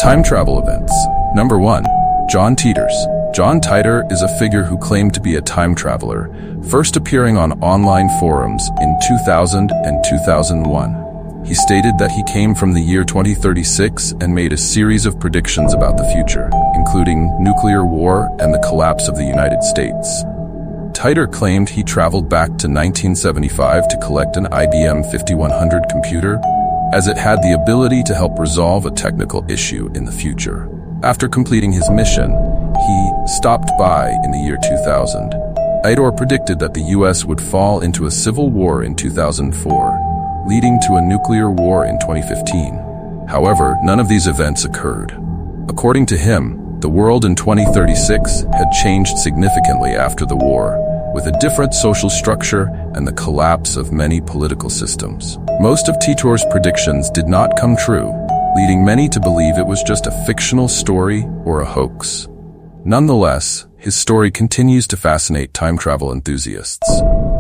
Time travel events. Number 1. John Titor's. John Titor is a figure who claimed to be a time traveler, first appearing on online forums in 2000 and 2001. He stated that he came from the year 2036 and made a series of predictions about the future, including nuclear war and the collapse of the United States. Titor claimed he traveled back to 1975 to collect an IBM 5100 computer, as it had the ability to help resolve a technical issue in the future. After completing his mission, he stopped by in the year 2000. Titor predicted that the US would fall into a civil war in 2004, leading to a nuclear war in 2015. However, none of these events occurred. According to him, the world in 2036 had changed significantly after the war, with a different social structure and the collapse of many political systems. Most of Titor's predictions did not come true, leading many to believe it was just a fictional story or a hoax. Nonetheless, his story continues to fascinate time travel enthusiasts.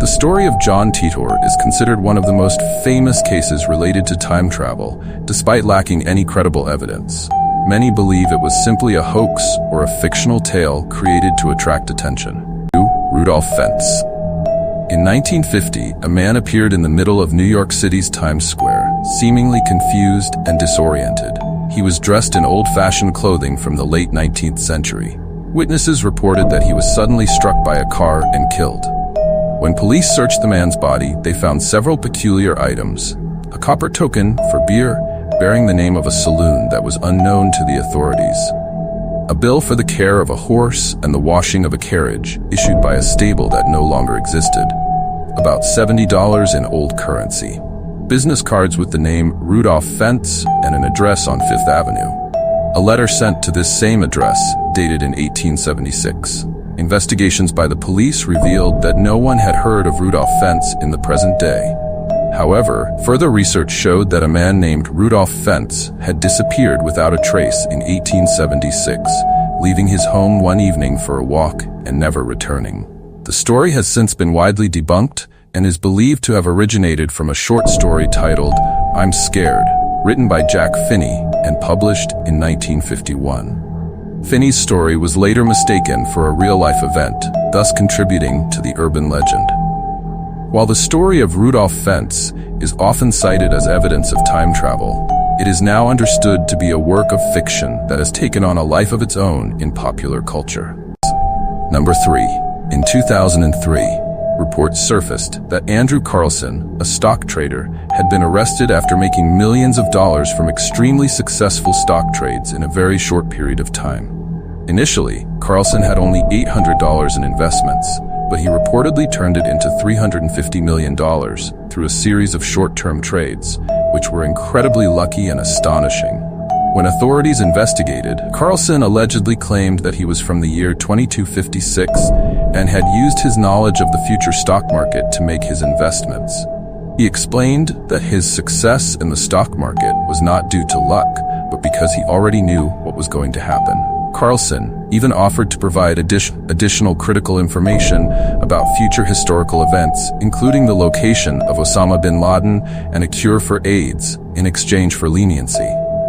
The story of John Titor is considered one of the most famous cases related to time travel, despite lacking any credible evidence. Many believe it was simply a hoax or a fictional tale created to attract attention. 2. Rudolph Fentz. In 1950, a man appeared in the middle of New York City's Times Square, seemingly confused and disoriented. He was dressed in old-fashioned clothing from the late 19th century. Witnesses reported that he was suddenly struck by a car and killed. When police searched the man's body, they found several peculiar items: a copper token for beer bearing the name of a saloon that was unknown to the authorities, a bill for the care of a horse and the washing of a carriage issued by a stable that no longer existed, about $70 in old currency, business cards with the name Rudolph Fentz and an address on Fifth Avenue, a letter sent to this same address dated in 1876. Investigations by the police revealed that no one had heard of Rudolph Fentz in the present day. However, further research showed that a man named Rudolph Fentz had disappeared without a trace in 1876, leaving his home one evening for a walk and never returning. The story has since been widely debunked and is believed to have originated from a short story titled "I'm Scared," written by Jack Finney and published in 1951. Finney's story was later mistaken for a real-life event, thus contributing to the urban legend. While the story of Rudolph Fentz is often cited as evidence of time travel, it is now understood to be a work of fiction that has taken on a life of its own in popular culture. Number 3. In 2003, reports surfaced that Andrew Carlssin, a stock trader, had been arrested after making millions of dollars from extremely successful stock trades in a very short period of time. Initially, Carlssin had only $800 in investments, but he reportedly turned it into $350 million through a series of short-term trades, which were incredibly lucky and astonishing. When authorities investigated, Carlssin allegedly claimed that he was from the year 2256 and had used his knowledge of the future stock market to make his investments. He explained that his success in the stock market was not due to luck, but because he already knew what was going to happen. Carlssin even offered to provide additional critical information about future historical events, including the location of Osama bin Laden and a cure for AIDS, in exchange for leniency.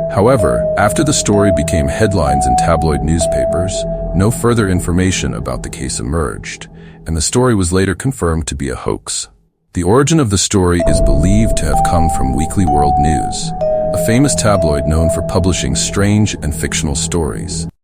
However, after the story became headlines in tabloid newspapers, no further information about the case emerged, and the story was later confirmed to be a hoax. The origin of the story is believed to have come from Weekly World News, a famous tabloid known for publishing strange and fictional stories.